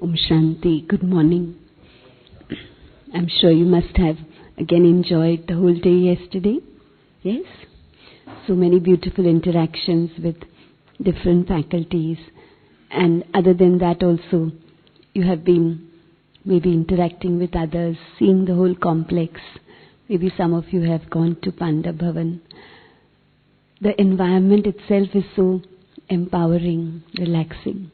Om Shanti. Good morning. I'm sure you must have again enjoyed the whole day yesterday. Yes? So many beautiful interactions with different faculties. And other than that also, you have been maybe interacting with others, seeing the whole complex. Maybe some of you have gone to Panda Bhavan. The environment itself is so empowering, relaxing.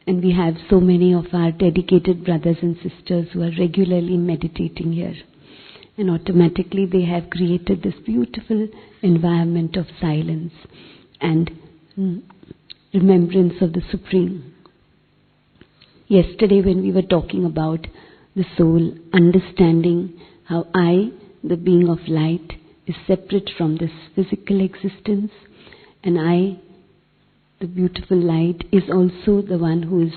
And we have so many of our dedicated brothers and sisters who are regularly meditating here. And automatically they have created this beautiful environment of silence and remembrance of the Supreme. Yesterday when we were talking about the soul, understanding how I, the being of light, is separate from this physical existence, and I, the beautiful light, is also the one who is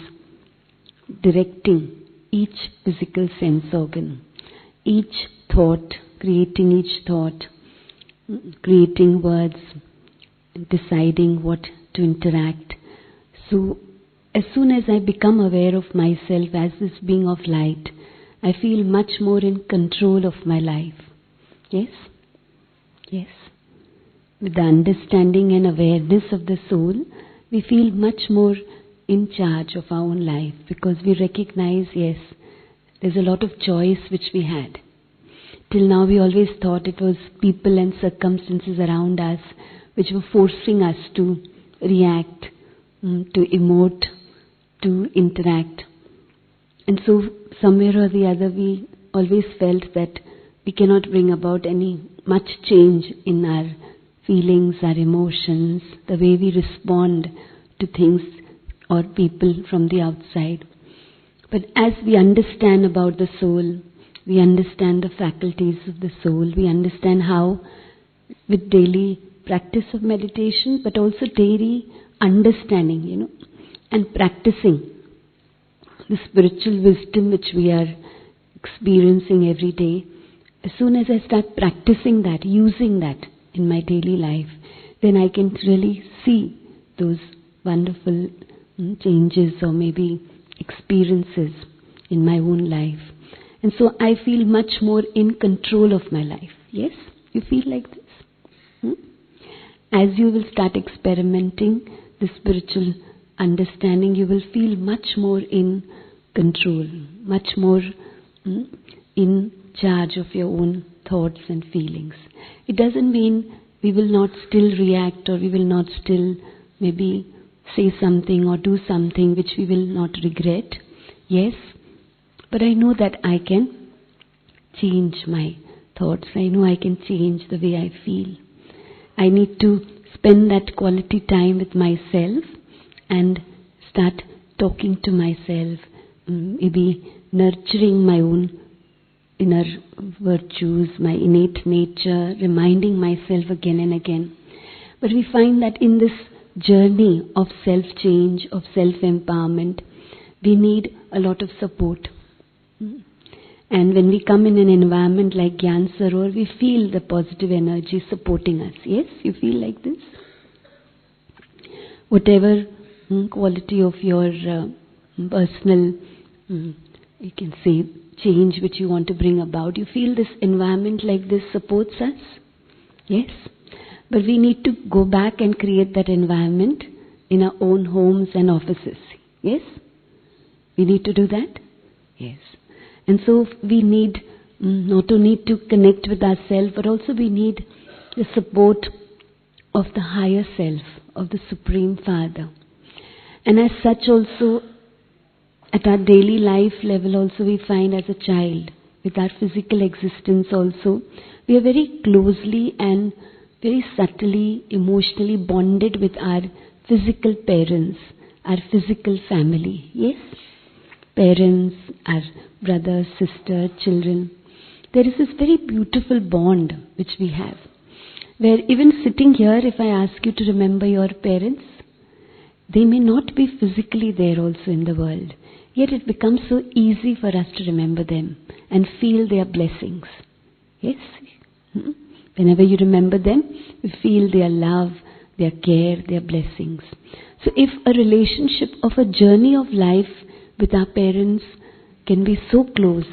directing each physical sense organ, each thought, creating each thought, creating words, deciding what to interact. So as soon as I become aware of myself as this being of light, I feel much more in control of my life. Yes? Yes. With the understanding and awareness of the soul, we feel much more in charge of our own life, because we recognize, yes, there's a lot of choice which we had. Till now we always thought it was people and circumstances around us which were forcing us to react, to emote, to interact. And so somewhere or the other we always felt that we cannot bring about any much change in our feelings, our emotions, the way we respond to things or people from the outside. But as we understand about the soul, we understand the faculties of the soul, we understand how with daily practice of meditation, but also daily understanding, and practicing the spiritual wisdom which we are experiencing every day. As soon as I start practicing that, using that in my daily life, then I can really see those wonderful changes or maybe experiences in my own life. And so I feel much more in control of my life. Yes? You feel like this? As you will start experimenting the spiritual understanding, you will feel much more in control, much more in charge of your own thoughts and feelings. It doesn't mean we will not still react, or we will not still maybe say something or do something which we will not regret. Yes, but I know that I can change my thoughts. I know I can change the way I feel. I need to spend that quality time with myself and start talking to myself, maybe nurturing my own inner virtues, my innate nature, reminding myself again and again. But we find that in this journey of self-change, of self-empowerment, we need a lot of support. And when we come in an environment like Gyan Sarovar, we feel the positive energy supporting us. Yes, you feel like this? Whatever quality of your personal, you can say, change which you want to bring about, you feel this environment like this supports us? Yes? But we need to go back and create that environment in our own homes and offices. Yes? We need to do that? Yes. And so we need not only to connect with ourselves, but also we need the support of the higher self, of the Supreme Father. And as such also, at our daily life level also, we find as a child, with our physical existence also, we are very closely and very subtly, emotionally bonded with our physical parents, our physical family. Yes? Parents, our brothers, sisters, children. There is this very beautiful bond which we have, where even sitting here, if I ask you to remember your parents, they may not be physically there also in the world, yet it becomes so easy for us to remember them and feel their blessings. Yes? Whenever you remember them, you feel their love, their care, their blessings. So if a relationship of a journey of life with our parents can be so close.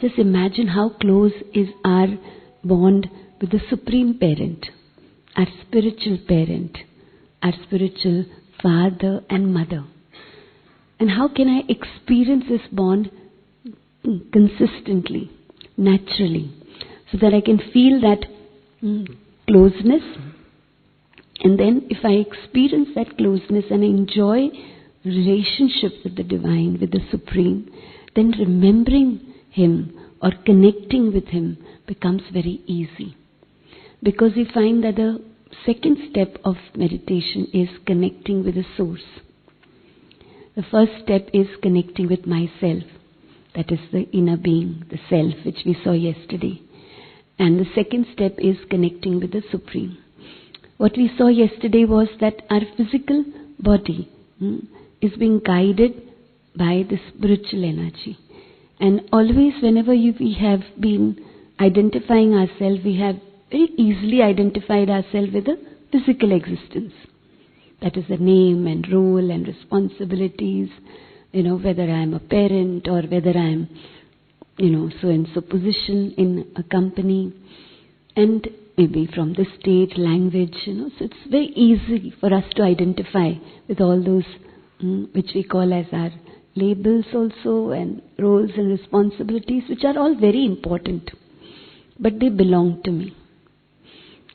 Just imagine how close is our bond with the Supreme Parent, our spiritual parent, our spiritual father and mother. And how can I experience this bond consistently, naturally, so that I can feel that closeness? And then if I experience that closeness and enjoy relationship with the Divine, with the Supreme, then remembering Him or connecting with Him becomes very easy. Because we find that the second step of meditation is connecting with the Source. The first step is connecting with myself. That is the inner being, the self, which we saw yesterday. And the second step is connecting with the Supreme. What we saw yesterday was that our physical body is being guided by the spiritual energy. And always whenever we have been identifying ourselves, we have very easily identified ourselves with the physical existence. That is the name and role and responsibilities, whether I am a parent or whether I am, so and so position in a company, and maybe from the state, language, so it's very easy for us to identify with all those which we call as our labels also, and roles and responsibilities, which are all very important, but they belong to me.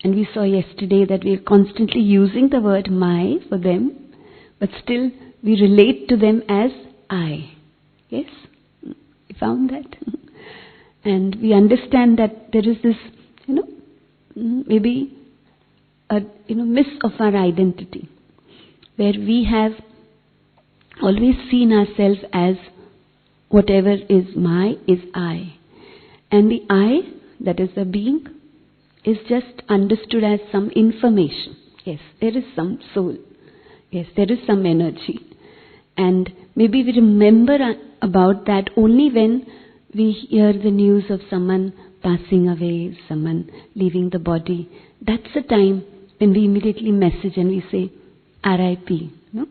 And we saw yesterday that we are constantly using the word my for them, but still we relate to them as I. Yes? We found that. And we understand that there is this, maybe a miss of our identity, where we have always seen ourselves as whatever is my is I. And the I, that is the being, is just understood as some information. Yes, there is some soul. Yes, there is some energy. And maybe we remember about that only when we hear the news of someone passing away, someone leaving the body. That's the time when we immediately message and we say, R.I.P. No?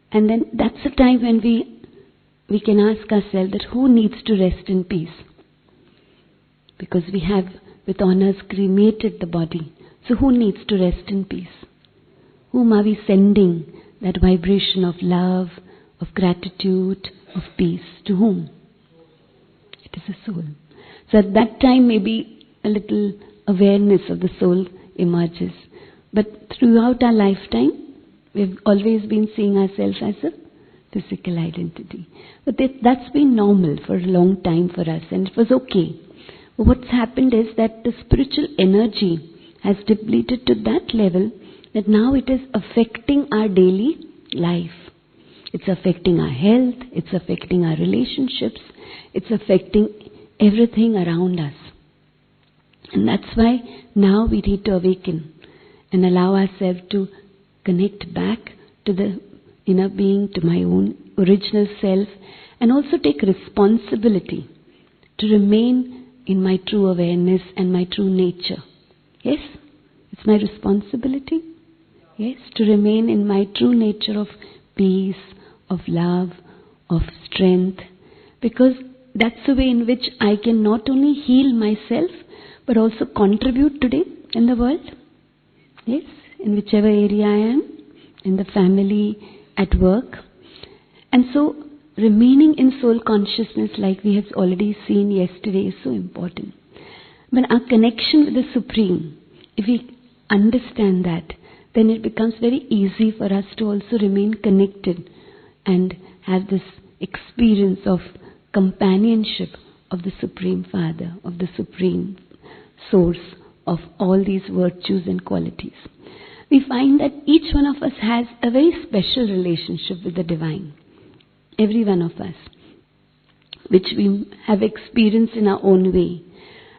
And then that's the time when we can ask ourselves that who needs to rest in peace? Because we have with honors cremated the body. So who needs to rest in peace? Whom are we sending that vibration of love, of gratitude, of peace? To whom? It is the soul. So at that time maybe a little awareness of the soul emerges. But throughout our lifetime, we've always been seeing ourselves as a physical identity. But that's been normal for a long time for us, and it was okay. But what's happened is that the spiritual energy has depleted to that level that now it is affecting our daily life. It's affecting our health, it's affecting our relationships, it's affecting everything around us. And that's why now we need to awaken and allow ourselves to connect back to the inner being, to my own original self, and also take responsibility to remain in my true awareness and my true nature. Yes? It's my responsibility. Yes? To remain in my true nature of peace, of love, of strength. Because that's the way in which I can not only heal myself, but also contribute today in the world. Yes? In whichever area I am, in the family, at work. And so, remaining in soul consciousness, like we have already seen yesterday, is so important. But our connection with the Supreme, if we understand that, then it becomes very easy for us to also remain connected and have this experience of companionship of the Supreme Father, of the Supreme Source of all these virtues and qualities. We find that each one of us has a very special relationship with the Divine. Every one of us, which we have experienced in our own way.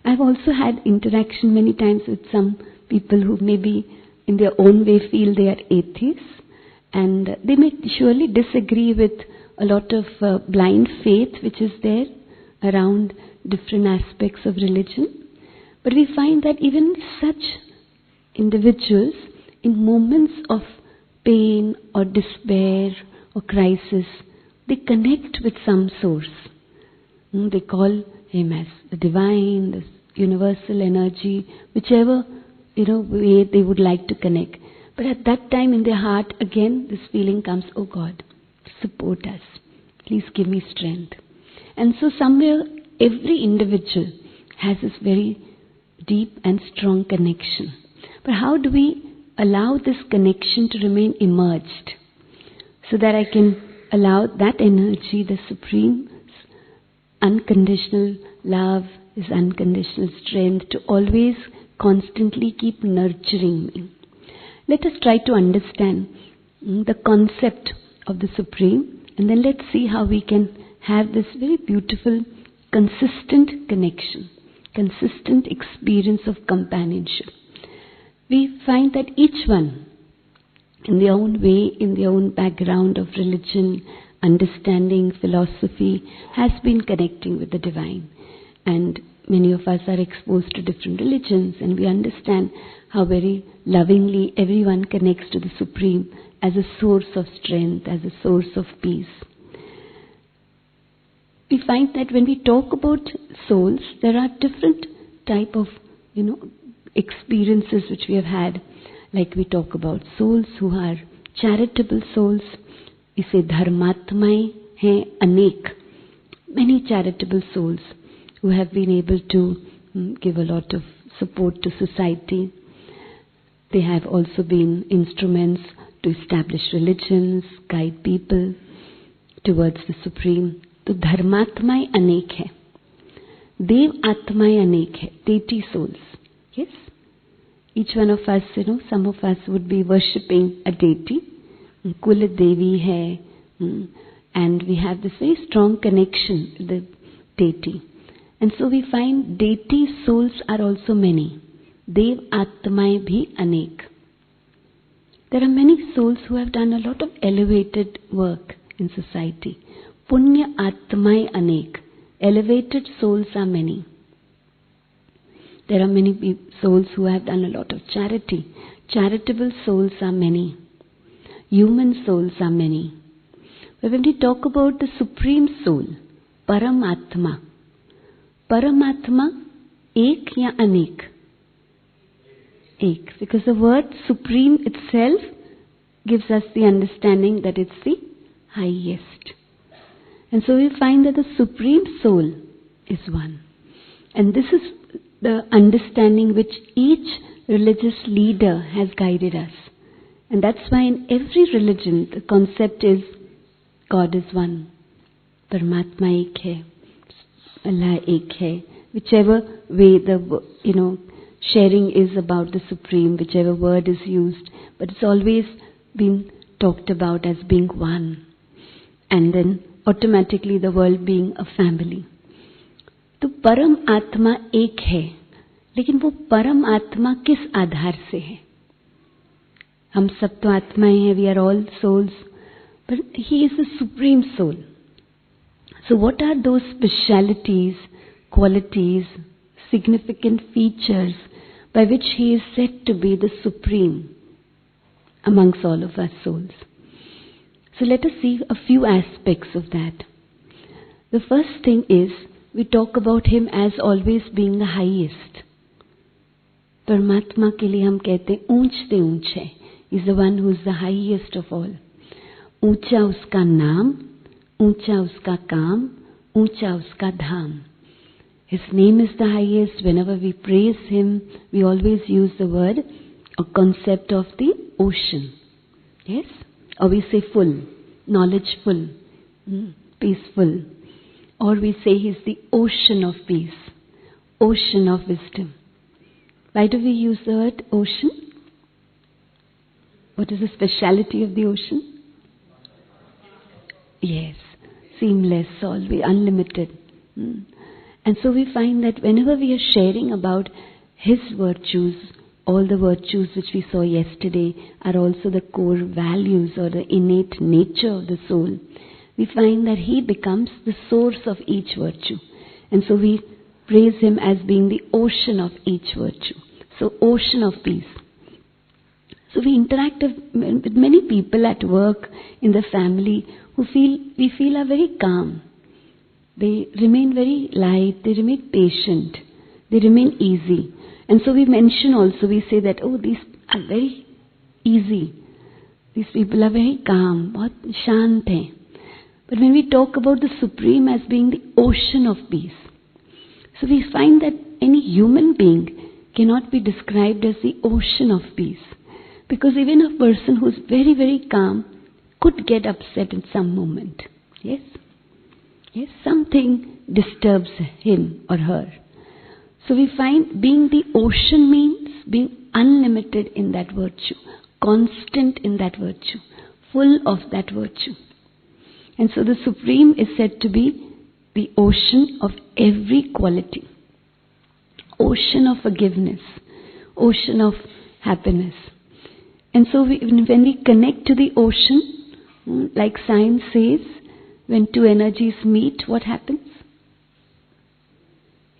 I've also had interaction many times with some people who maybe in their own way feel they are atheists, and they may surely disagree with a lot of blind faith which is there around different aspects of religion. But we find that even such individuals, in moments of pain or despair or crisis, they connect with some source. They call him as the divine, the universal energy, whichever way they would like to connect. But at that time in their heart, again, this feeling comes, oh God, support us. Please give me strength. And so somewhere, every individual has this very deep and strong connection. But how do we allow this connection to remain immersed so that I can allow that energy, the supreme unconditional love, His unconditional strength, to always constantly keep nurturing me? Let us try to understand the concept of the Supreme, and then let's see how we can have this very beautiful, consistent connection, consistent experience of companionship. We find that each one, in their own way, in their own background of religion, understanding, philosophy, has been connecting with the divine. And many of us are exposed to different religions, and we understand how very lovingly everyone connects to the Supreme as a source of strength, as a source of peace. We find that when we talk about souls, there are different type of, experiences which we have had. Like we talk about souls who are charitable souls. We say dharmatmai hai anek. Many charitable souls who have been able to give a lot of support to society. They have also been instruments to establish religions, guide people towards the Supreme. So dharmatmai anek hai. Dev atmai anek hai. Deity souls. Yes? Each one of us, some of us would be worshipping a deity. Kul Devi hai. And we have this very strong connection with the deity. And so we find deity souls are also many. Dev Atmai bhi anek. There are many souls who have done a lot of elevated work in society. Punya Atmai anek. Elevated souls are many. There are many souls who have done a lot of charity. Charitable souls are many. Human souls are many. But when we talk about the Supreme Soul, Paramatma, Paramatma, ek ya anek? Ek. Because the word Supreme itself gives us the understanding that it's the highest. And so we find that the Supreme Soul is one. And this is the understanding which each religious leader has guided us. And that's why in every religion the concept is God is one. Paramatma ek hai. Allah ek hai. Whichever way the sharing is about the Supreme, whichever word is used, but it's always been talked about as being one. And then automatically the world being a family. तो परम आत्मा एक है, लेकिन वो परम आत्मा किस आधार से है? हम सब तो आत्माएं हैं, we are all souls, but he is the Supreme Soul. So what are those specialities, qualities, significant features by which he is said to be the Supreme amongst all of us souls? So let us see a few aspects of that. The first thing is, we talk about him as always being the highest. Paramatma के लिए हम कहते हैं ऊंच से ऊंच है. Is the one who is the highest of all. ऊंचा उसका नाम, ऊंचा उसका काम, ऊंचा उसका धाम. His name is the highest. Whenever we praise him, we always use the word or concept of the ocean. Yes? Or we say full, knowledgeful, peaceful. Or we say he's the ocean of peace, ocean of wisdom. Why do we use the word ocean? What is the speciality of the ocean? Yes, seamless, always unlimited. And so we find that whenever we are sharing about his virtues, all the virtues which we saw yesterday are also the core values or the innate nature of the soul. We find that he becomes the source of each virtue. And so we praise him as being the ocean of each virtue. So ocean of peace. So we interact with many people at work, in the family, we feel are very calm. They remain very light, they remain patient, they remain easy. And so we mention also, we say that, oh, these are very easy. These people are very calm, बहुत शांत हैं. But when we talk about the Supreme as being the ocean of peace, so we find that any human being cannot be described as the ocean of peace. Because even a person who is very, very calm could get upset in some moment. Yes? Yes, something disturbs him or her. So we find being the ocean means being unlimited in that virtue, constant in that virtue, full of that virtue. And so the Supreme is said to be the ocean of every quality, ocean of forgiveness, ocean of happiness. And so when we connect to the ocean, like science says, when two energies meet, what happens?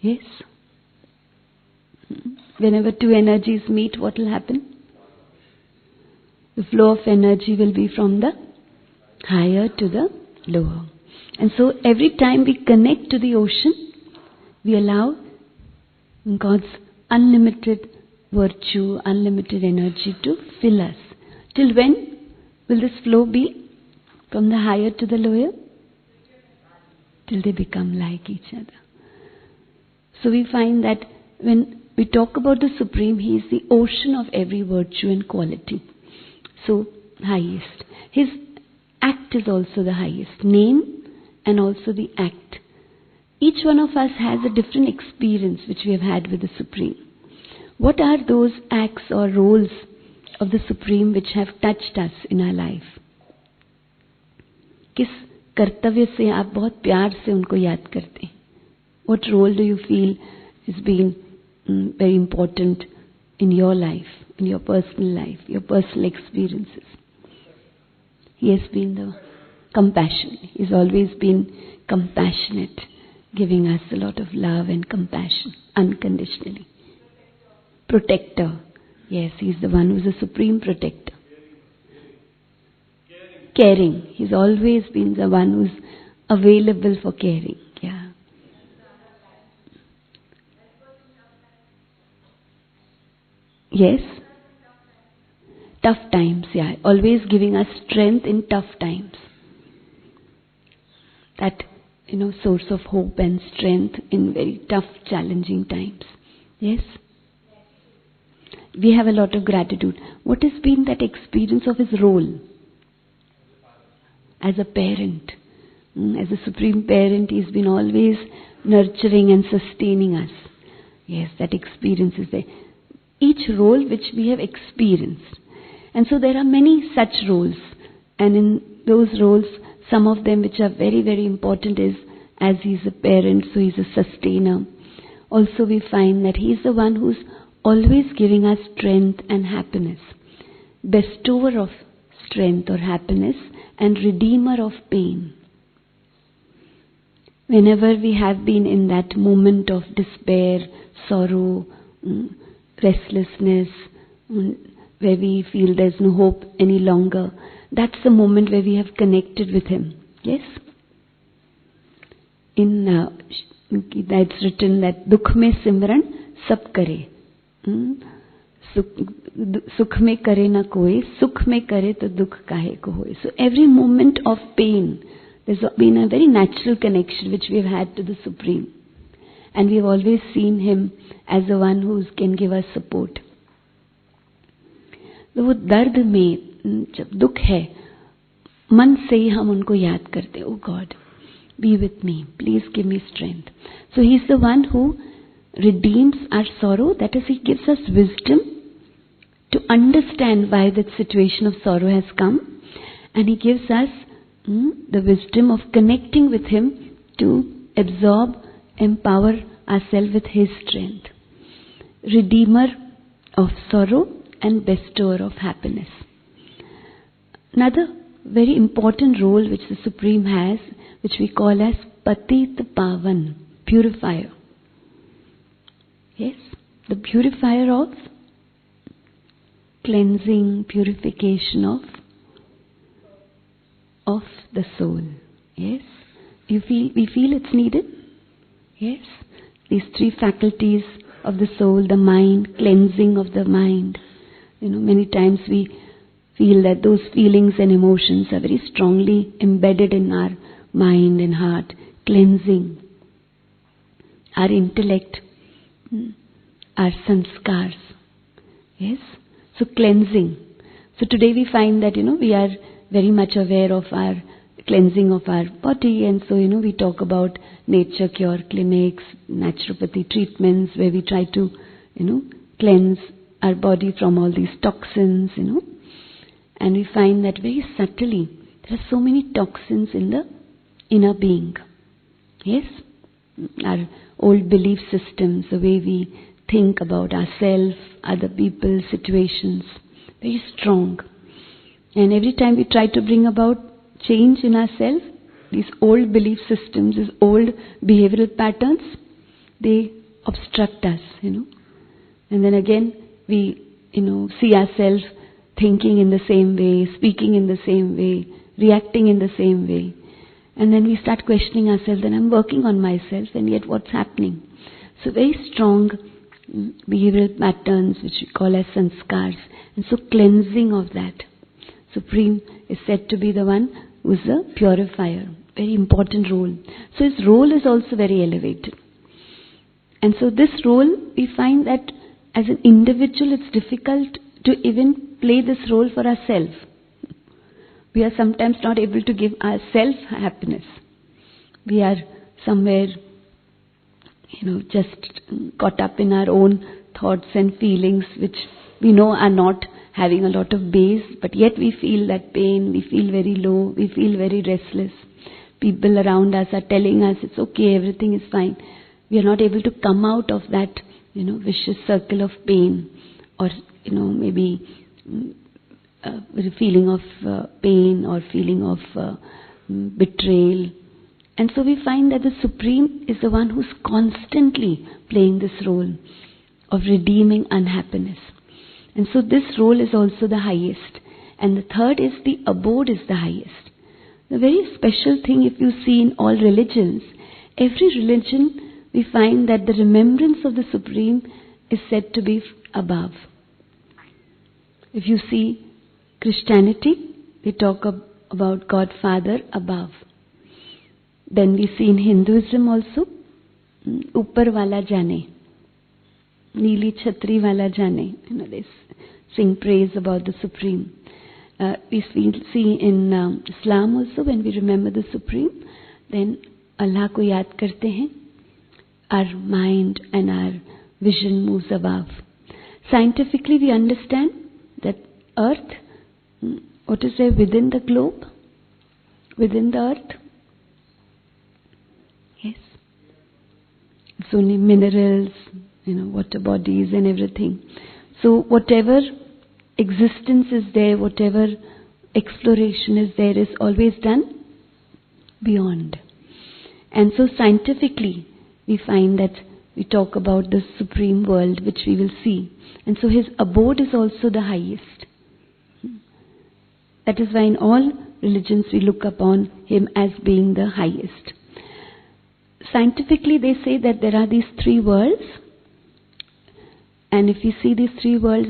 Yes? Whenever two energies meet, what will happen? The flow of energy will be from the higher to the lower. And so every time we connect to the ocean, we allow God's unlimited virtue, unlimited energy to fill us. Till when will this flow be from the higher to the lower? Till they become like each other. So we find that when we talk about the Supreme, He is the ocean of every virtue and quality. So, highest. His act is also the highest. Name and also the act. Each one of us has a different experience which we have had with the Supreme. What are those acts or roles of the Supreme which have touched us in our life? किस कर्तव्य से आप बहुत प्यार से उनको याद करते हैं? What role do you feel has been very important in your life, in your personal life, your personal experiences? He has been the compassion. He's always been compassionate, giving us a lot of love and compassion, unconditionally. Protector. Yes, He's the one who's a supreme protector. Caring. He's always been the one who's available for caring. Yeah. Yes? Tough times, yeah. Always giving us strength in tough times. That, source of hope and strength in very tough, challenging times. Yes? We have a lot of gratitude. What has been that experience of His role? As a parent. As a Supreme Parent, He's been always nurturing and sustaining us. Yes, that experience is there. Each role which we have experienced. And so there are many such roles. And in those roles, some of them which are very, very important is, as He's a parent, so He's a sustainer. Also we find that He's the one who's always giving us strength and happiness. Bestower of strength or happiness and redeemer of pain. Whenever we have been in that moment of despair, sorrow, restlessness, where we feel there's no hope any longer, that's the moment where we have connected with Him. Yes? In that's written that Dukh mein simran sab kare. Sukh mein kare na koi, sukh mein kare to dukh kahe ko hoye. So every moment of pain, there's been a very natural connection which we've had to the Supreme. And we've always seen Him as the one who can give us support. तो वो दर्द में जब दुख है, मन से ही हम उनको याद करते हैं. Oh God, be with me. Please give me strength. So He's the one who redeems our sorrow. That is, He gives us wisdom to understand why that situation of sorrow has come. And He gives us the wisdom of connecting with Him to absorb, empower ourselves with His strength. Redeemer of sorrow and bestower of happiness. Another very important role which the Supreme has, which we call as Patit Pavan, purifier. Yes, the purifier of cleansing, purification of the soul. Yes? We feel it's needed? Yes? These three faculties of the soul, the mind, cleansing of the mind. Many times we feel that those feelings and emotions are very strongly embedded in our mind and heart. Cleansing our intellect, our sanskars. Yes? So cleansing. So today we find that, we are very much aware of our cleansing of our body, and so, we talk about nature cure clinics, naturopathy treatments, where we try to, cleanse our body from all these toxins, and we find that very subtly there are so many toxins in the inner being. Yes? Our old belief systems, the way we think about ourselves, other people, situations, very strong. And every time we try to bring about change in ourselves, these old belief systems, these old behavioral patterns, they obstruct us, And then again, we, see ourselves thinking in the same way, speaking in the same way, reacting in the same way. And then we start questioning ourselves, and I'm working on myself, and yet what's happening? So very strong behavioral patterns, which we call as sanskars. And so cleansing of that. Supreme is said to be the one who is a purifier. Very important role. So his role is also very elevated. And so this role, we find that as an individual, it's difficult to even play this role for ourselves. We are sometimes not able to give ourselves happiness. We are somewhere, just caught up in our own thoughts and feelings, which we know are not having a lot of base, but yet we feel that pain, we feel very low, we feel very restless. People around us are telling us it's okay, everything is fine. We are not able to come out of that, vicious circle of pain, or, maybe a feeling of pain or feeling of betrayal. And so we find that the Supreme is the one who's constantly playing this role of redeeming unhappiness. And so this role is also the highest. And the third is the abode is the highest. The very special thing, if you see in all religions, every religion we find that the remembrance of the Supreme is said to be above. If you see Christianity, they talk about God Father above. Then we see in Hinduism also, Upar wala jane, Neeli Chhatri wala jane. They sing praise about the Supreme. We see in Islam also, when we remember the Supreme, then Allah ko yaad karte hain. Our mind and our vision moves above. Scientifically, we understand that Earth, what is there within the globe? Within the Earth? Yes. It's only minerals, water bodies and everything. So whatever existence is there, whatever exploration is there, is always done beyond. And so scientifically, we find that we talk about the Supreme World, which we will see. And so his abode is also the highest. That is why in all religions we look upon him as being the highest. Scientifically, they say that there are these three worlds. And if you see these three worlds,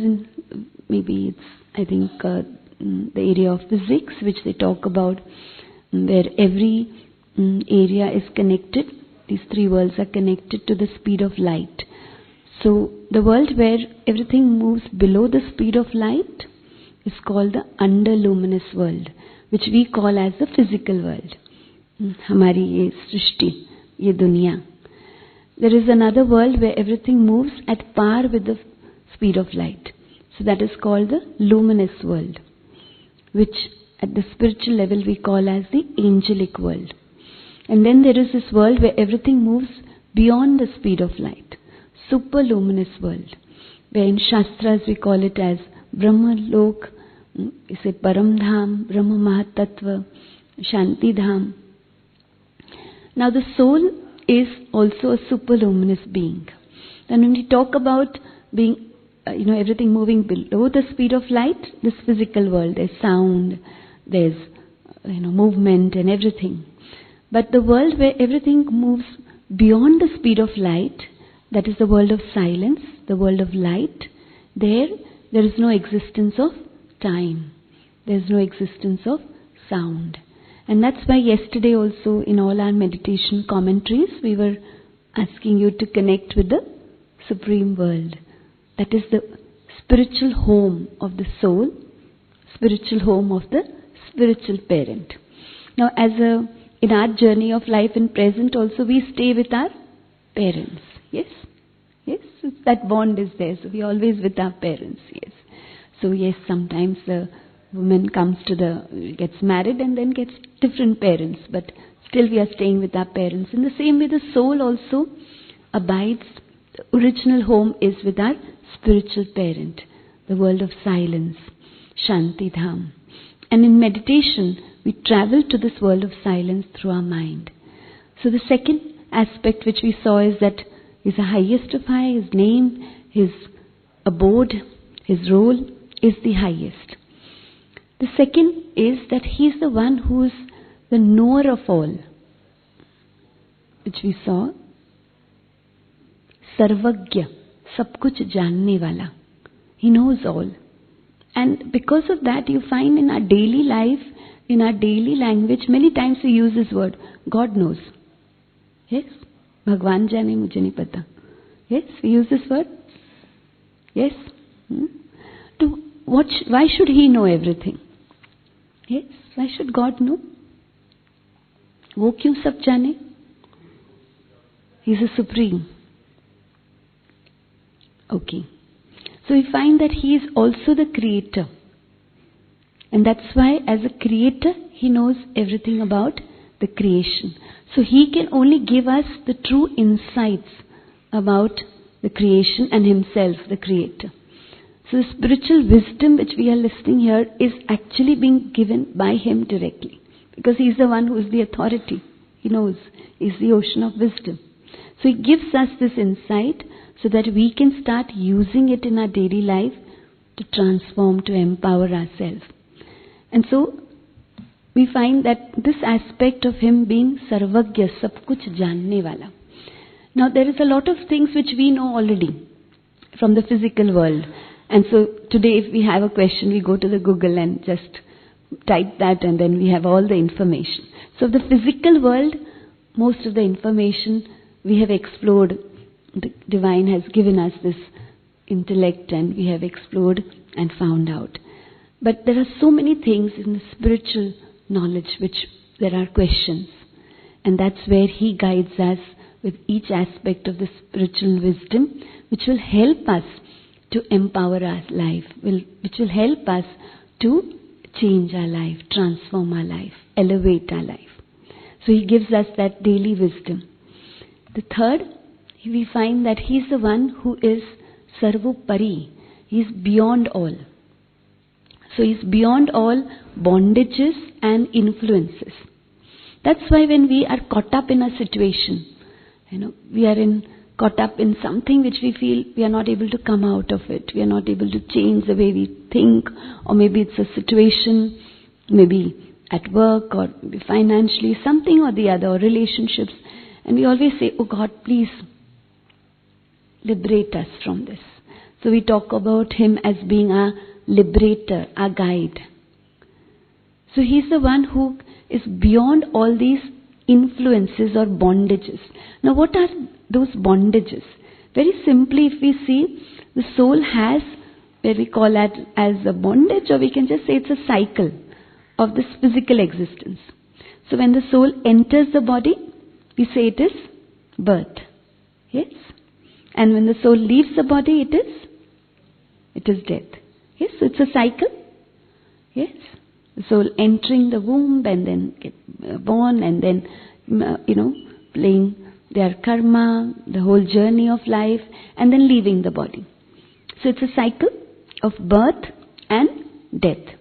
maybe it's, I think, the area of physics, which they talk about, where every area is connected. These three worlds are connected to the speed of light. So the world where everything moves below the speed of light is called the underluminous world, which we call as the physical world. Hamari ye srishti, ye dunya. There is another world where everything moves at par with the speed of light. So that is called the luminous world, which at the spiritual level we call as the angelic world. And then there is this world where everything moves beyond the speed of light, superluminous world, where in Shastras we call it as Brahma Lok, we say Param Dham, Brahma Mahatattva, Shanti Dham. Now the soul is also a superluminous being. And when we talk about being, everything moving below the speed of light, this physical world, there's sound, there's movement and everything. But the world where everything moves beyond the speed of light, that is the world of silence, the world of light, there is no existence of time. There is no existence of sound. And that's why yesterday also in all our meditation commentaries, we were asking you to connect with the Supreme World. That is the spiritual home of the soul, spiritual home of the spiritual parent. Now in our journey of life in present also we stay with our parents. Yes? Yes, that bond is there. So we are always with our parents. Yes. So yes, sometimes the woman gets married and then gets different parents, but still we are staying with our parents. In the same way, the soul also abides. The original home is with our spiritual parent, the world of silence, Shanti Dham. And in meditation, we travel to this world of silence through our mind. So the second aspect which we saw is that He's the highest of high, His name, His abode, His role is the highest. The second is that He is the one who is the knower of all, which we saw. Sarvagya, sab kuch janne wala. He knows all. And because of that, you find in our daily life, in our daily language, many times we use this word, God knows. Yes? Bhagwan jane mujhe nahi pata. Yes? We use this word? Yes? Why should He know everything? Yes? Why should God know? वो क्यों सब जाने? He is a supreme. Okay. So we find that He is also the creator. And that's why as a creator, He knows everything about the creation. So He can only give us the true insights about the creation and Himself, the creator. So the spiritual wisdom which we are listening here is actually being given by Him directly. Because He is the one who is the authority. He knows. He is the ocean of wisdom. So He gives us this insight so that we can start using it in our daily life to transform, to empower ourselves. And so we find that this aspect of Him being Sarvagya, sab kuch janne wala. Now there is a lot of things which we know already from the physical world. And so today if we have a question, we go to the Google and just type that and then we have all the information. So the physical world, most of the information we have explored. The Divine has given us this intellect and we have explored and found out. But there are so many things in the spiritual knowledge which there are questions. And that's where He guides us with each aspect of the spiritual wisdom, which will help us to empower our life, which will help us to change our life, transform our life, elevate our life. So He gives us that daily wisdom. The third, we find that He is the one who is Sarvopari. He is beyond all. So He is beyond all bondages and influences. That's why when we are caught up in a situation, we are caught up in something which we feel we are not able to come out of it. We are not able to change the way we think, or maybe it's a situation, maybe at work or financially, something or the other, or relationships. And we always say, oh God, please liberate us from this. So we talk about Him as being our liberator, our guide. So He's the one who is beyond all these influences or bondages. Now what are those bondages? Very simply, if we see, the soul has, where we call that as a bondage, or we can just say it's a cycle of this physical existence. So when the soul enters the body, we say it is birth. Yes? And when the soul leaves the body, it is death. Yes? So it's a cycle. Yes? The soul entering the womb and then get born and then, playing their karma, the whole journey of life, and then leaving the body. So it's a cycle of birth and death.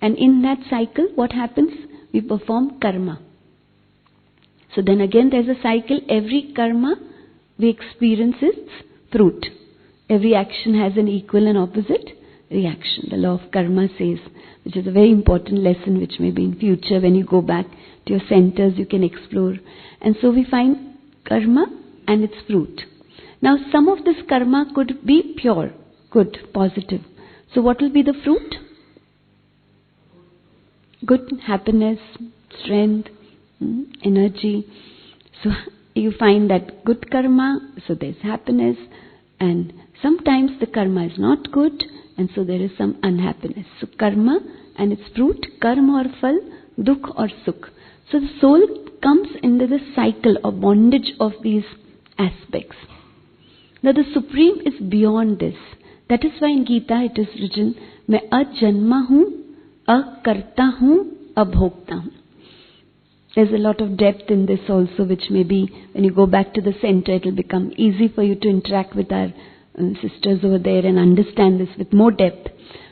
And in that cycle, what happens? We perform karma. So then again there's a cycle. Every karma we experience its fruit. Every action has an equal and opposite reaction. The law of karma says, which is a very important lesson which maybe in future when you go back to your centers you can explore. And so we find karma and its fruit. Now some of this karma could be pure, good, positive. So what will be the fruit? Good, happiness, strength, energy. So you find that good karma, so there's happiness, and sometimes the karma is not good, and so there is some unhappiness. So karma and its fruit, karma or phal, dukh or sukh. So the soul comes into the cycle or bondage of these aspects. Now the Supreme is beyond this. That is why in Gita it is written, मैं अजन्मा हूँ, अकर्ता हूँ, अभोक्ता हूँ. There's a lot of depth in this also, which maybe when you go back to the center it will become easy for you to interact with our sisters over there and understand this with more depth.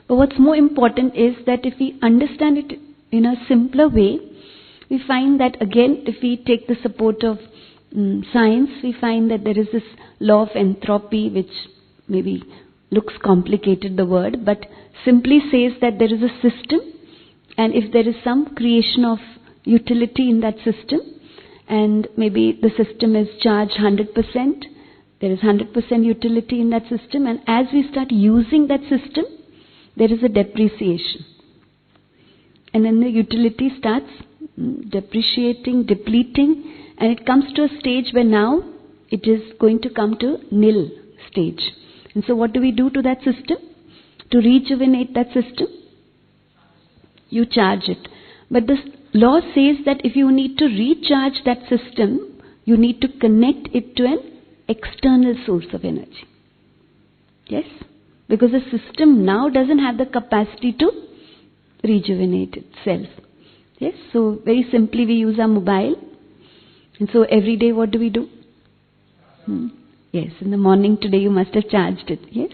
But what's more important is that if we understand it in a simpler way, we find that again, if we take the support of science, we find that there is this law of entropy, which maybe looks complicated, the word, but simply says that there is a system, and if there is some creation of utility in that system, and maybe the system is charged 100%, there is 100% utility in that system, and as we start using that system, there is a depreciation. And then the utility starts depreciating, depleting, and it comes to a stage where now it is going to come to nil stage. And so what do we do to that system? To rejuvenate that system, you charge it. But this law says that if you need to recharge that system, you need to connect it to an external source of energy. Yes? Because the system now doesn't have the capacity to rejuvenate itself. Yes? So very simply we use our mobile. And so every day what do we do? Yes, in the morning today you must have charged it. Yes?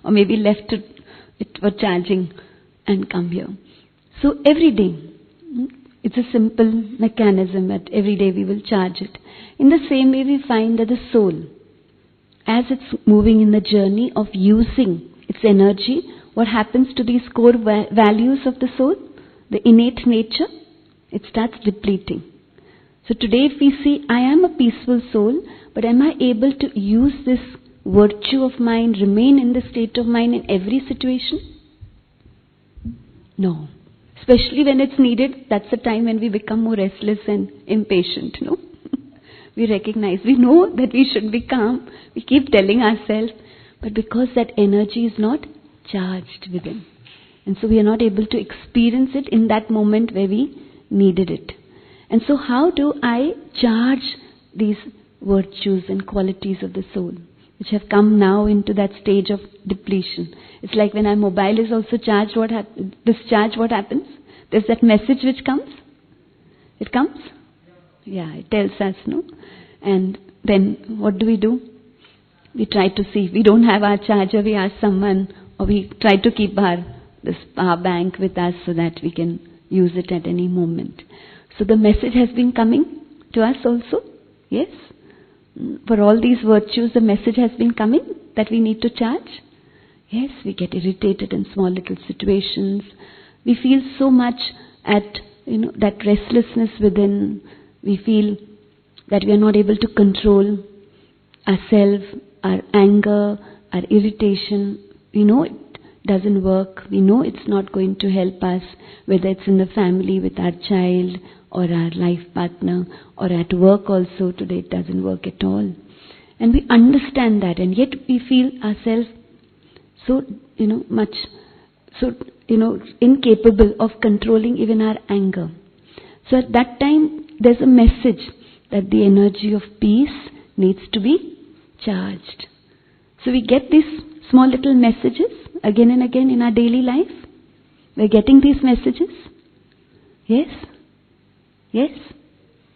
Or maybe left it for charging and come here. So every day, it's a simple mechanism that every day we will charge it. In the same way we find that the soul, as it's moving in the journey of using its energy, what happens to these core values of the soul? The innate nature, it starts depleting. So today if we see, I am a peaceful soul, but am I able to use this virtue of mine, remain in the state of mind in every situation? No. Especially when it's needed, that's the time when we become more restless and impatient, no? We recognize, we know that we should be calm, we keep telling ourselves, but because that energy is not charged within. And so we are not able to experience it in that moment where we needed it. And so how do I charge these virtues and qualities of the soul, which have come now into that stage of depletion? It's like when our mobile is also charged, discharged, what happens? There's that message which comes. It comes? Yeah, it tells us, no? And then what do? We try to see. If we don't have our charger, we ask someone, or we try to keep this power bank with us so that we can use it at any moment. So the message has been coming to us also. Yes? For all these virtues, the message has been coming that we need to charge. Yes, we get irritated in small little situations. We feel so much at, that restlessness within. We feel that we are not able to control ourselves, our anger, our irritation. We know it doesn't work. We know it's not going to help us, whether it's in the family with our child or our life partner, or at work also. Today it doesn't work at all. And we understand that, and yet we feel ourselves so, incapable of controlling even our anger. So at that time, there's a message that the energy of peace needs to be charged. So we get these small little messages again and again in our daily life. We're getting these messages. Yes? Yes?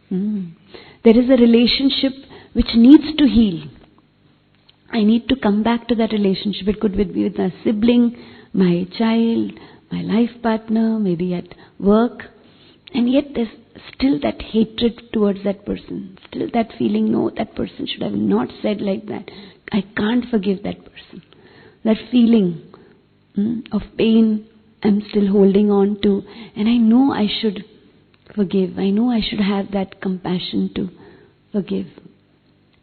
There is a relationship which needs to heal. I need to come back to that relationship. It could be with a sibling, my child, my life partner, maybe at work. And yet there's still that hatred towards that person. Still that feeling, no, that person should have not said like that. I can't forgive that person. That feeling, of pain I'm still holding on to, and I know I should forgive. I know I should have that compassion to forgive,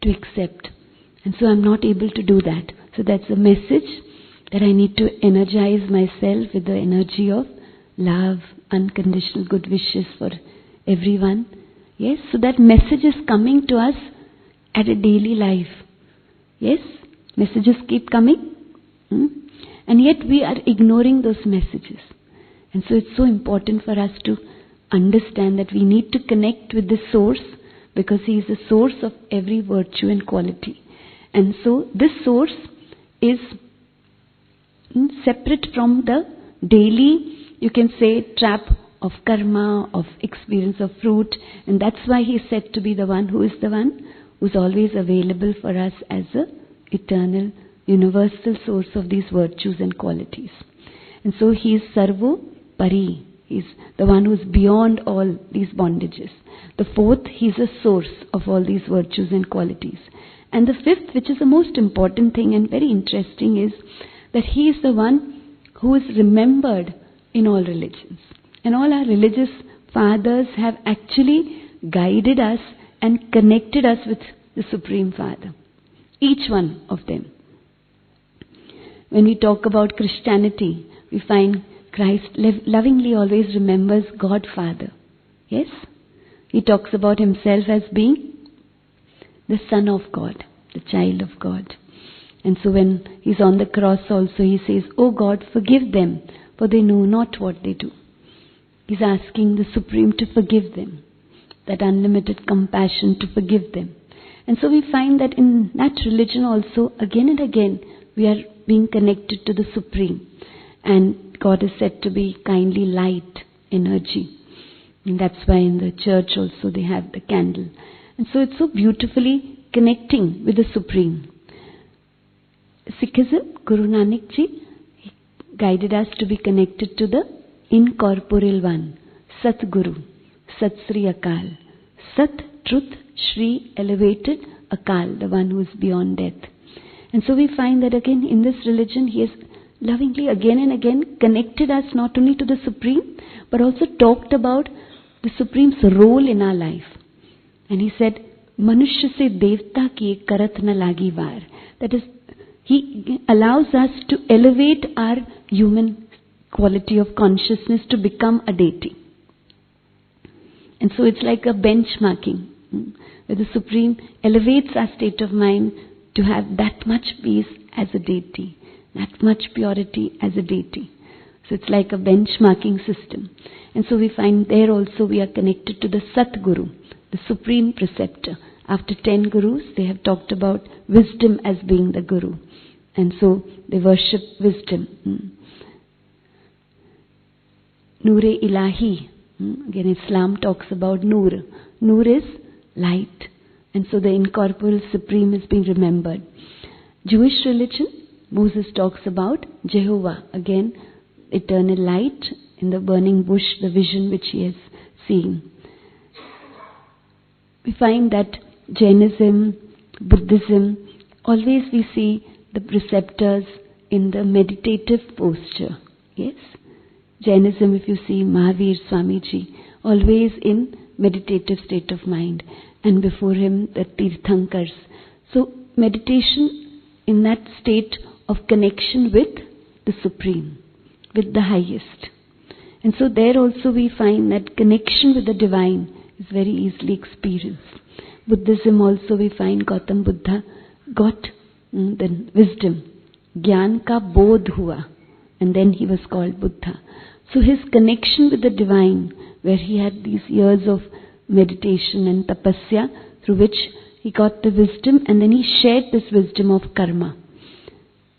to accept. And so I'm not able to do that. So that's a message that I need to energize myself with the energy of love, unconditional good wishes for everyone. Yes, so that message is coming to us at a daily life. Yes, messages keep coming. And yet we are ignoring those messages. And so it's so important for us to understand that we need to connect with the source, because he is the source of every virtue and quality. And so this source is separate from the daily, you can say, trap of karma, of experience of fruit. And that's why he is said to be the one who is always available for us as a eternal, universal source of these virtues and qualities. And so he is Sarvo Pari. He is the one who is beyond all these bondages. The fourth, he is a source of all these virtues and qualities. And the fifth, which is the most important thing and very interesting, is that he is the one who is remembered in all religions. And all our religious fathers have actually guided us and connected us with the Supreme Father. Each one of them. When we talk about Christianity, we find Christ lovingly always remembers God Father. Yes? He talks about himself as being the Son of God, the child of God. And so when he's on the cross also, he says, "Oh God, forgive them, for they know not what they do." He's asking the Supreme to forgive them, that unlimited compassion to forgive them. And so we find that in that religion also, again and again, we are being connected to the Supreme. And God is said to be kindly light, energy. And that's why in the church also they have the candle. And so it's so beautifully connecting with the Supreme. Sikhism, Guru Nanak Ji guided us to be connected to the incorporeal one, Sat Guru, Sat Sri Akal. Sat, truth, Shri, elevated, Akal, the one who is beyond death. And so we find that again in this religion he has lovingly again and again connected us not only to the Supreme, but also talked about the Supreme's role in our life. And he said, Manushya se devta ki karat na lagi var. That is, he allows us to elevate our human quality of consciousness to become a deity. And so it's like a benchmarking, where the Supreme elevates our state of mind to have that much peace as a deity, that much purity as a deity. So it's like a benchmarking system. And so we find there also we are connected to the Sat Guru, the Supreme Preceptor. After 10 Gurus, they have talked about wisdom as being the Guru. And so they worship wisdom. Noor-e Ilahi. Again, Islam talks about Noor. Noor is light. And so the incorporeal Supreme is being remembered. Jewish religion, Moses talks about Jehovah. Again, eternal light in the burning bush, the vision which he is seeing. We find that Jainism, Buddhism, always we see the preceptors in the meditative posture. Yes? Jainism, if you see Mahavir Swamiji, always in meditative state of mind. And before him, the Tirthankars. So, meditation in that state of connection with the Supreme, with the highest. And so there also we find that connection with the divine is very easily experienced. Buddhism also we find Gautam Buddha got the wisdom. Gyan ka bodh hua. And then he was called Buddha. So his connection with the divine, where he had these years of meditation and tapasya, through which he got the wisdom, and then he shared this wisdom of karma.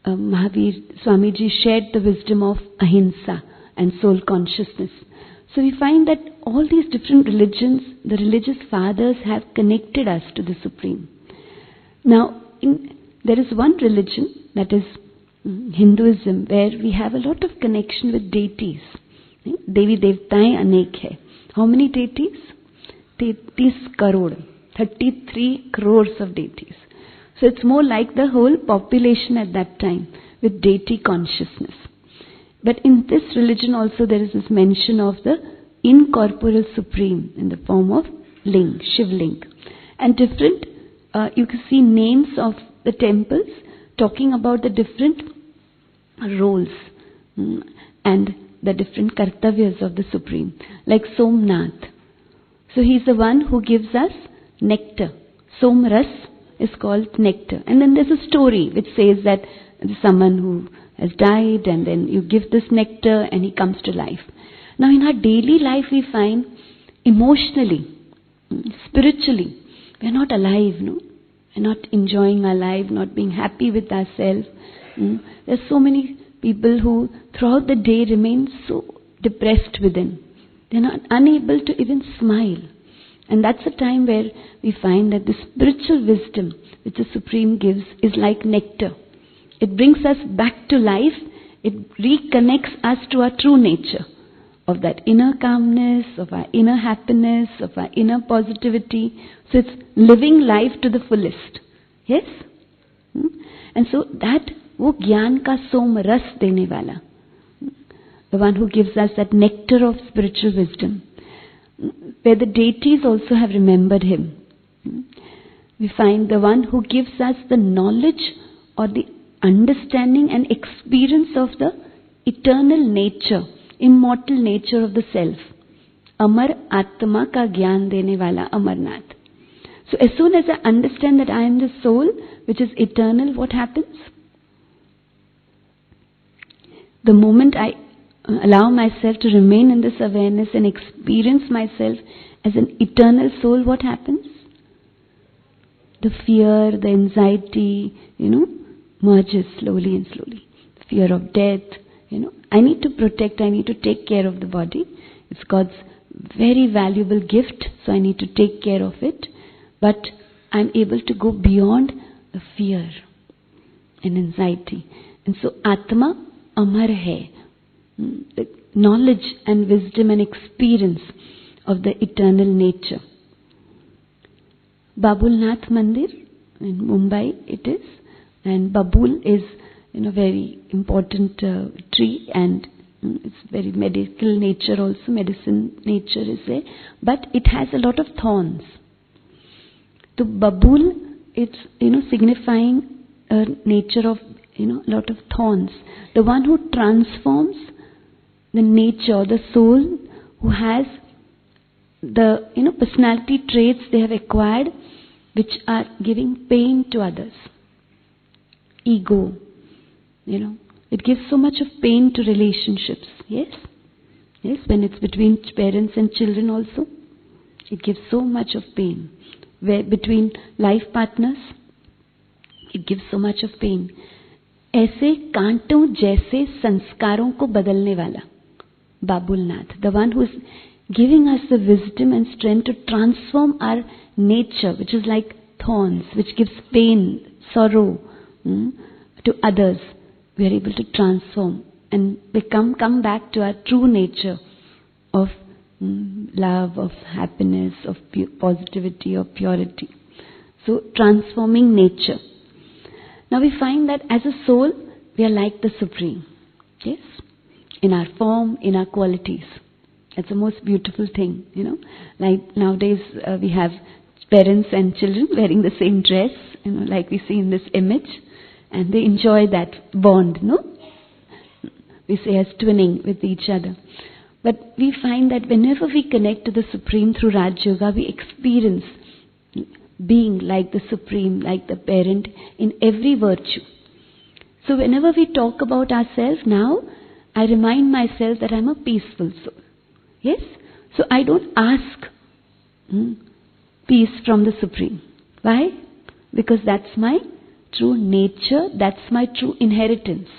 Mahavir Swamiji shared the wisdom of ahimsa and soul consciousness. So we find that all these different religions, the religious fathers have connected us to the Supreme. Now, there is one religion, that is Hinduism, where we have a lot of connection with deities. Devi Devtaएं अनेक है. How many deities? 33 crore. 33 crores of deities. So it's more like the whole population at that time with deity consciousness. But in this religion also there is this mention of the incorporeal Supreme in the form of Ling, Shiv Ling. And different, you can see names of the temples talking about the different roles and the different kartavyas of the Supreme. Like Somnath. So he is the one who gives us nectar. Somras is called nectar. And then there's a story which says that there's someone who has died and then you give this nectar and he comes to life. Now in our daily life we find emotionally, spiritually, we are not alive, no? We are not enjoying our life, not being happy with ourselves. There's so many people who throughout the day remain so depressed within. They're not unable to even smile. And that's a time where we find that the spiritual wisdom which the Supreme gives is like nectar. It brings us back to life. It reconnects us to our true nature, of that inner calmness, of our inner happiness, of our inner positivity. So it's living life to the fullest. Yes? And so that, wo gyan ka som ras dene wala, the one who gives us that nectar of spiritual wisdom, where the deities also have remembered him. We find the one who gives us the knowledge or the understanding and experience of the eternal nature, immortal nature of the self. Amar Atma ka gyan dene wala Amarnath. So as soon as I understand that I am the soul which is eternal, what happens? The moment I allow myself to remain in this awareness and experience myself as an eternal soul, what happens? The fear, the anxiety, merges slowly and slowly. The fear of death, I need to protect, I need to take care of the body. It's God's very valuable gift, so I need to take care of it. But I'm able to go beyond the fear and anxiety. And so Atma Amar hai. The knowledge and wisdom and experience of the eternal nature. Babulnath Mandir in Mumbai it is. And Babul is very important tree, and it's very medical nature also, medicine nature is there. But it has a lot of thorns. So Babul, it's signifying a nature of a lot of thorns. The one who transforms the nature, the soul, who has the personality traits they have acquired which are giving pain to others. Ego, it gives so much of pain to relationships. Yes, when it's between parents and children also, it gives so much of pain. Where between life partners, it gives so much of pain. ऐसे कांटों जैसे संस्कारों को बदलने वाला Babulnath, the one who is giving us the wisdom and strength to transform our nature, which is like thorns, which gives pain, sorrow to others. We are able to transform and come back to our true nature of love, of happiness, of positivity, of purity. So transforming nature. Now we find that as a soul, we are like the Supreme. Yes? In our form, in our qualities. That's the most beautiful thing, Like nowadays we have parents and children wearing the same dress, like we see in this image. And they enjoy that bond, no? We say as twinning with each other. But we find that whenever we connect to the Supreme through Rajyoga, we experience being like the Supreme, like the parent in every virtue. So whenever we talk about ourselves now, I remind myself that I'm a peaceful soul. Yes? So I don't ask peace from the Supreme. Why? Because that's my true nature, that's my true inheritance.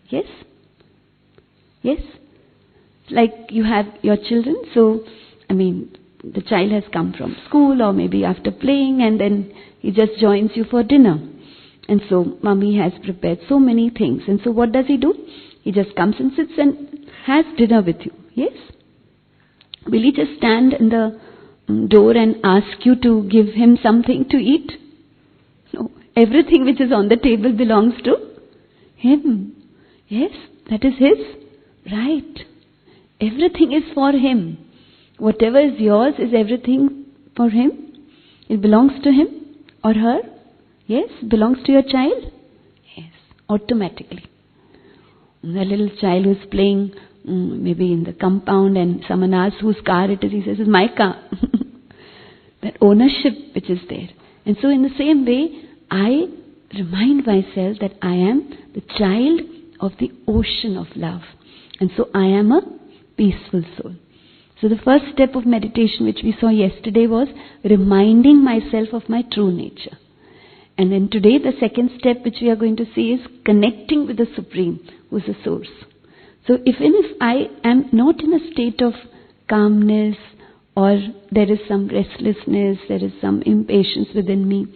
Yes? Yes? Like you have your children, so, the child has come from school or maybe after playing and then he just joins you for dinner. And so, mommy has prepared so many things. And so what does he do? He just comes and sits and has dinner with you. Yes? Will he just stand in the door and ask you to give him something to eat? No. Everything which is on the table belongs to him. Yes? That is His right. Everything is for Him. Whatever is yours is everything for Him. It belongs to Him or her. Yes, belongs to your child. Yes, automatically. The little child who is playing maybe in the compound and someone asks whose car it is, he says, it's my car. That ownership which is there. And so in the same way, I remind myself that I am the child of the ocean of love. And so I am a peaceful soul. So the first step of meditation which we saw yesterday was reminding myself of my true nature. And then today the second step which we are going to see is connecting with the Supreme, who is the source. So even if I am not in a state of calmness, or there is some restlessness, there is some impatience within me,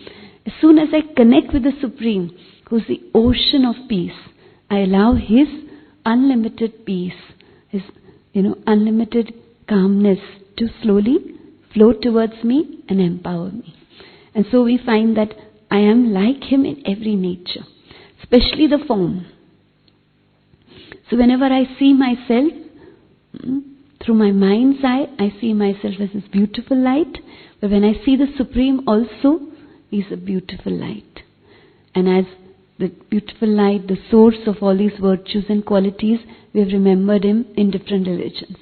as soon as I connect with the Supreme, who is the ocean of peace, I allow His unlimited peace, His unlimited calmness to slowly flow towards me and empower me. And so we find that I am like Him in every nature, especially the form. So whenever I see myself, through my mind's eye, I see myself as this beautiful light. But when I see the Supreme also, He is a beautiful light. And as the beautiful light, the source of all these virtues and qualities, we have remembered Him in different religions.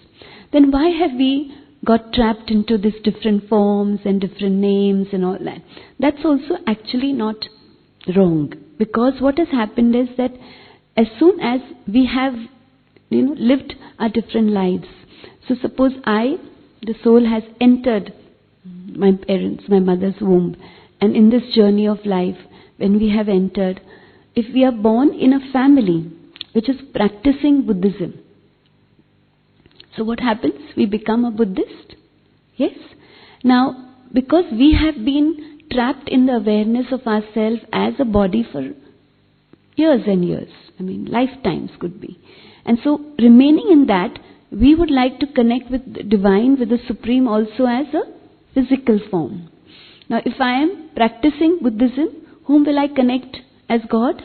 Then why have we got trapped into these different forms and different names and all that? That's also actually not wrong. Because what has happened is that as soon as we have lived our different lives, so suppose the soul has entered my parents, my mother's womb, and in this journey of life, when we have entered, if we are born in a family which is practicing Buddhism, so what happens? We become a Buddhist. Yes? Now, because we have been trapped in the awareness of ourselves as a body for years and years, lifetimes could be. And so, remaining in that, we would like to connect with the Divine, with the Supreme also as a physical form. Now, if I am practicing Buddhism, whom will I connect as God?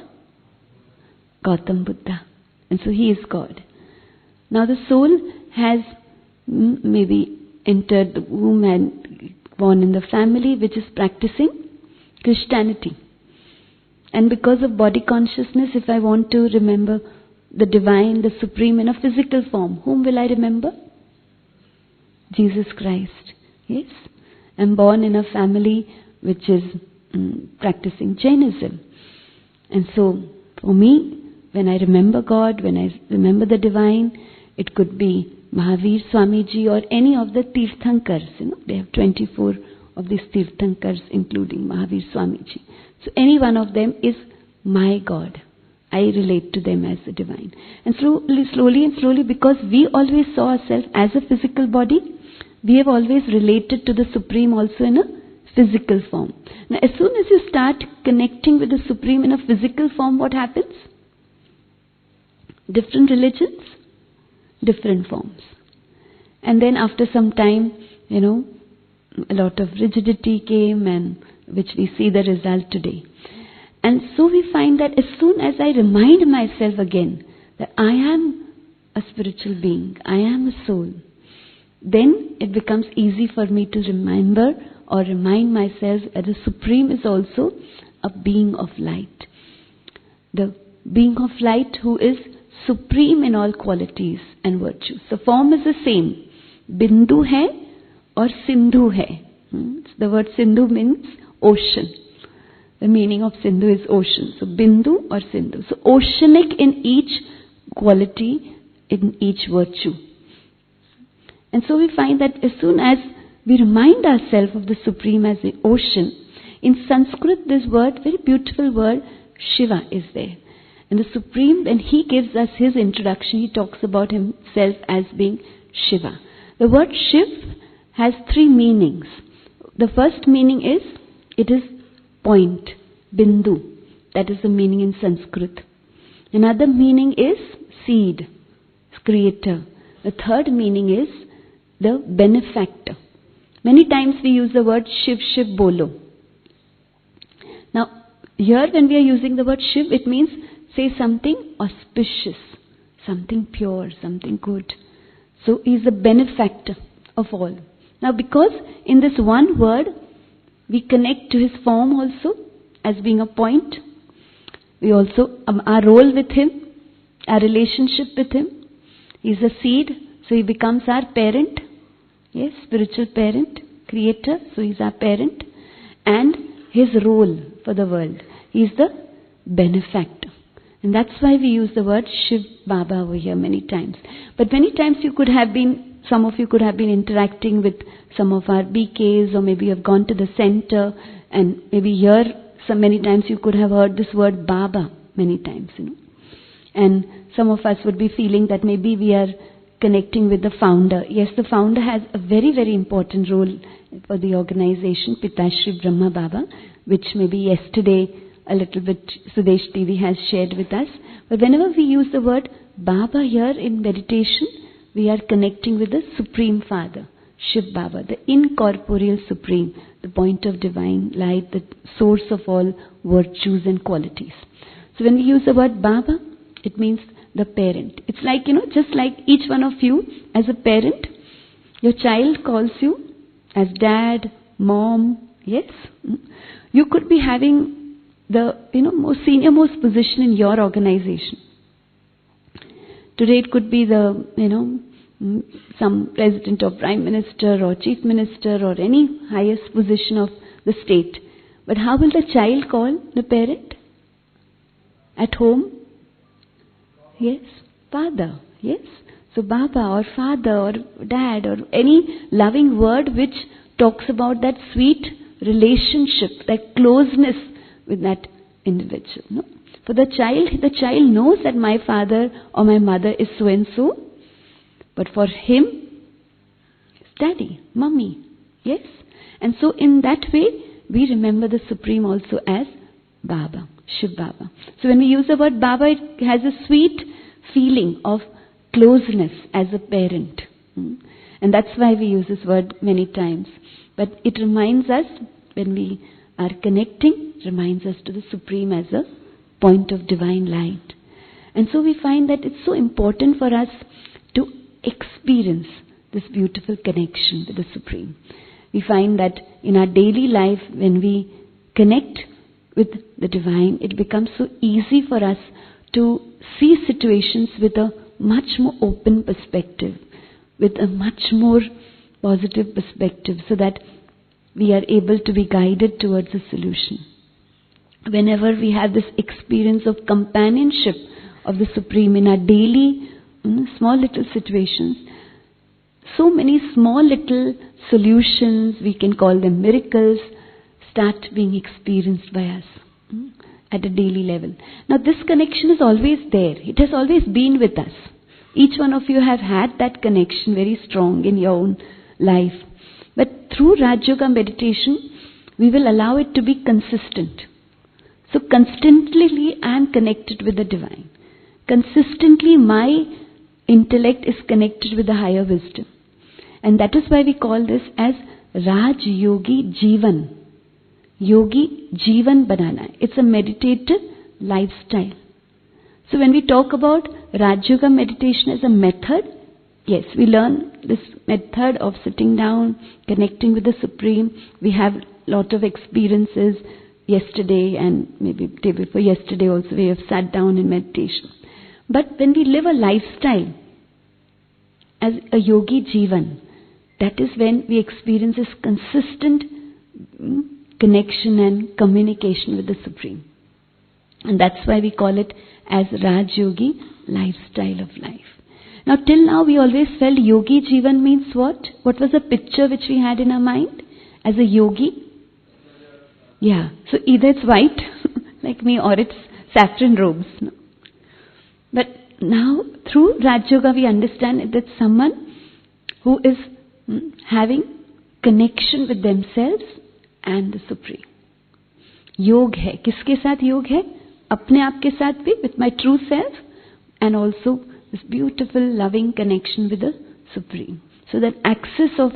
Gautam Buddha. And so He is God. Now, the soul has maybe entered the womb and born in the family which is practicing Christianity. And because of body consciousness, if I want to remember the Divine, the Supreme in a physical form, whom will I remember? Jesus Christ. Yes? I'm born in a family which is practicing Jainism. And so, for me, when I remember God, when I remember the Divine, it could be Mahavir Swamiji or any of the Tirthankars. They have 24 of these Tirthankars, including Mahavir Swamiji. So any one of them is my God. I relate to them as the Divine. And slowly, because we always saw ourselves as a physical body, we have always related to the Supreme also in a physical form. Now, as soon as you start connecting with the Supreme in a physical form, what happens? Different religions, different forms. And then after some time, a lot of rigidity came, and which we see the result today. And so we find that as soon as I remind myself again that I am a spiritual being, I am a soul, then it becomes easy for me to remember or remind myself that the Supreme is also a being of light. The being of light who is supreme in all qualities and virtues. The form is the same. Bindu hai or Sindhu hai. The word Sindhu means ocean. The meaning of Sindhu is ocean. So Bindu or Sindhu. So oceanic in each quality, in each virtue. And so we find that as soon as we remind ourselves of the Supreme as the ocean, in Sanskrit this word, very beautiful word, Shiva is there. And the Supreme, when He gives us His introduction, He talks about Himself as being Shiva. The word Shiv has three meanings. The first meaning is, it is point, Bindu. That is the meaning in Sanskrit. Another meaning is seed, creator. The third meaning is the benefactor. Many times we use the word Shiv, Shiv Bolo. Now, here when we are using the word Shiv, it means say something auspicious, something pure, something good. So He is the benefactor of all. Now because in this one word, we connect to His form also as being a point. We also, our role with Him, our relationship with Him. He is a seed, so He becomes our parent. Yes, spiritual parent, creator, so He is our parent. And His role for the world. He is the benefactor. And that's why we use the word Shiv Baba over here many times. But many times some of you could have been interacting with some of our BKs, or maybe you have gone to the center, and maybe here many times you could have heard this word Baba many times, And some of us would be feeling that maybe we are connecting with the founder. Yes, the founder has a very, very important role for the organization, Pitashri Brahma Baba, which maybe yesterday a little bit Sudesh TV has shared with us. But whenever we use the word Baba here in meditation, we are connecting with the Supreme Father, Shiv Baba, the incorporeal Supreme, the point of divine light, the source of all virtues and qualities. So when we use the word Baba, it means the parent. It's like, just like each one of you as a parent, your child calls you as dad, mom, yes? You could be having the, most senior-most position in your organization. Today it could be the, some president or prime minister or chief minister or any highest position of the state. But how will the child call the parent? At home? Yes, father. Yes. So Baba or father or dad or any loving word which talks about that sweet relationship, that closeness with that individual. No? For the child knows that my father or my mother is so and so, but for him, it's daddy, mummy. Yes? And so in that way, we remember the Supreme also as Baba, Shiv Baba. So when we use the word Baba, it has a sweet feeling of closeness as a parent. And that's why we use this word many times. But it reminds us, when we are connecting, reminds us to the Supreme as a point of divine light. And so we find that it's so important for us to experience this beautiful connection with the Supreme. We find that in our daily life, when we connect with the Divine, it becomes so easy for us to see situations with a much more open perspective, with a much more positive perspective, so that we are able to be guided towards a solution. Whenever we have this experience of companionship of the Supreme in our daily small little situations, so many small little solutions, we can call them miracles, start being experienced by us at a daily level. Now this connection is always there. It has always been with us. Each one of you have had that connection very strong in your own life. But through Rajyoga meditation, we will allow it to be consistent. So constantly I am connected with the Divine. Consistently my intellect is connected with the higher wisdom. And that is why we call this as Rajyogi Jivan. Yogi Jivan Banana. It's a meditative lifestyle. So when we talk about Rajyoga meditation as a method, yes, we learn this method of sitting down, connecting with the Supreme. We have a lot of experiences yesterday and maybe day before yesterday also we have sat down in meditation. But when we live a lifestyle as a yogi jivan, that is when we experience this consistent connection and communication with the Supreme. And that's why we call it as Rajyogi lifestyle of life. Now till now we always felt yogi jivan means what? What was the picture which we had in our mind as a yogi? Yeah, so either it's white like me or it's saffron robes. No? But now through Rajyoga we understand that someone who is having connection with themselves and the Supreme. योग है. किसके साथ योग है? अपने आप के साथ भी, with my true self, and also this beautiful loving connection with the Supreme. So that access of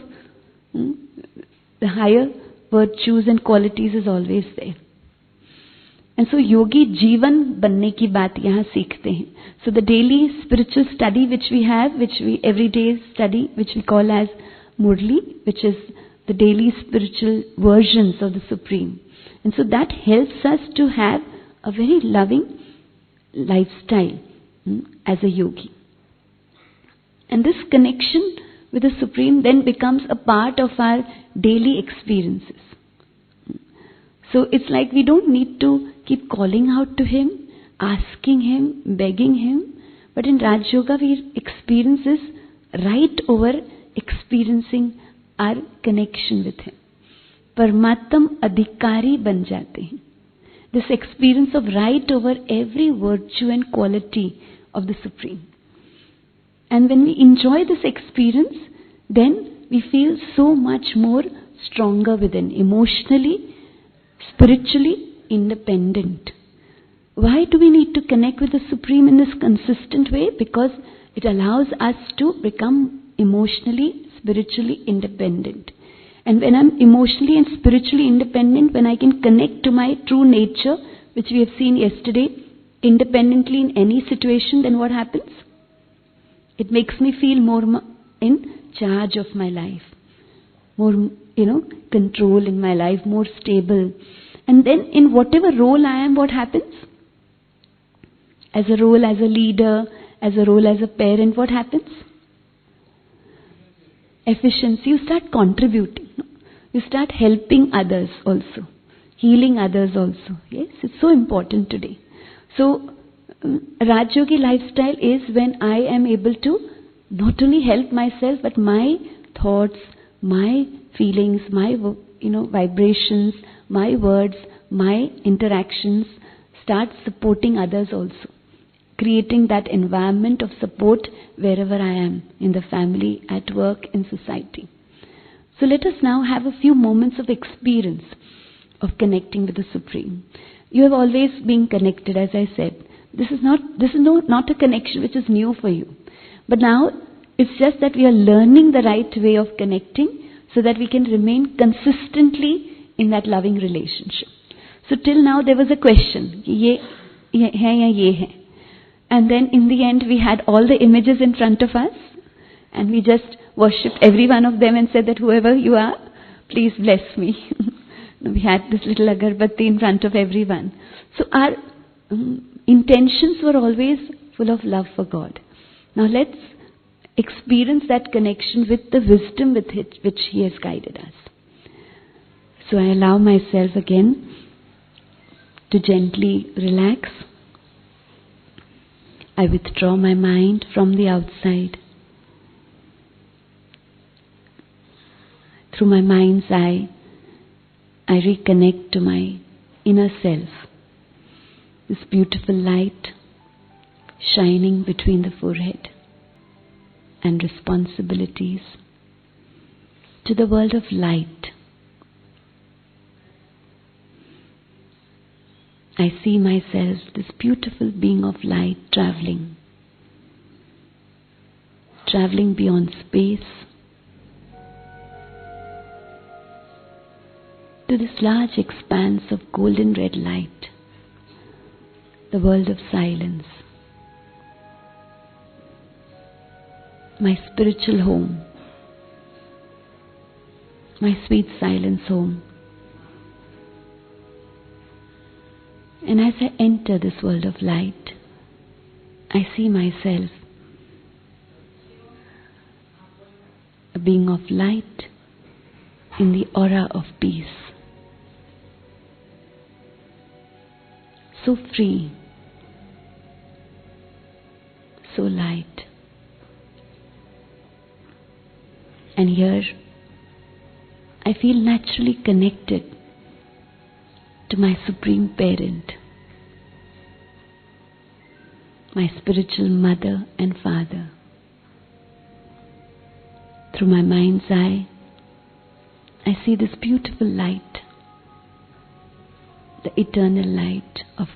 the higher virtues and qualities is always there. And so योगी जीवन बनने की बात यहाँ सीखते हैं. So the daily spiritual study which we have, which we everyday study, which we call as Murli, which is the daily spiritual versions of the Supreme. And so that helps us to have a very loving lifestyle as a yogi. And this connection with the Supreme then becomes a part of our daily experiences. So it's like we don't need to keep calling out to Him, asking Him, begging Him. But in Raj Yoga we experience this right over experiencing our connection with Him. Paramatma adhikari ban jate hain. This experience of right over every virtue and quality of the Supreme. And when we enjoy this experience, then we feel so much more stronger within, emotionally, spiritually independent. Why do we need to connect with the Supreme in this consistent way? Because it allows us to become emotionally, spiritually independent. And when I'm emotionally and spiritually independent, when I can connect to my true nature, which we have seen yesterday, independently in any situation, then what happens? It makes me feel more in charge of my life, more, control in my life, more stable. And then in whatever role I am, what happens? As a role as a leader, as a role as a parent, what happens? Efficiency. You start contributing. You start helping others also, healing others also. Yes, it's so important today. So, Rajyogi lifestyle is when I am able to not only help myself, but my thoughts, my feelings, my vibrations, my words, my interactions start supporting others also, creating that environment of support wherever I am, in the family, at work, in society. So let us now have a few moments of experience of connecting with the Supreme. You have always been connected, as I said. This is not a connection which is new for you. But now it's just that we are learning the right way of connecting so that we can remain consistently in that loving relationship. So till now there was a question, ye hai ya ye hai. And then in the end we had all the images in front of us and we just worshipped every one of them and said that whoever you are, please bless me. We had this little agarbatti in front of everyone. So our intentions were always full of love for God. Now let's experience that connection with the wisdom with which He has guided us. So I allow myself again to gently relax. I withdraw my mind from the outside. Through my mind's eye, I reconnect to my inner self. This beautiful light shining between the forehead and responsibilities to the world of light. I see myself, this beautiful being of light, traveling beyond space to this large expanse of golden red light, the world of silence, my spiritual home, my sweet silence home. And as I enter this world of light, I see myself a being of light in the aura of peace. So free, so light. And here I feel naturally connected to my Supreme Parent, my spiritual mother and father. Through my mind's eye, I see this beautiful light, the eternal light of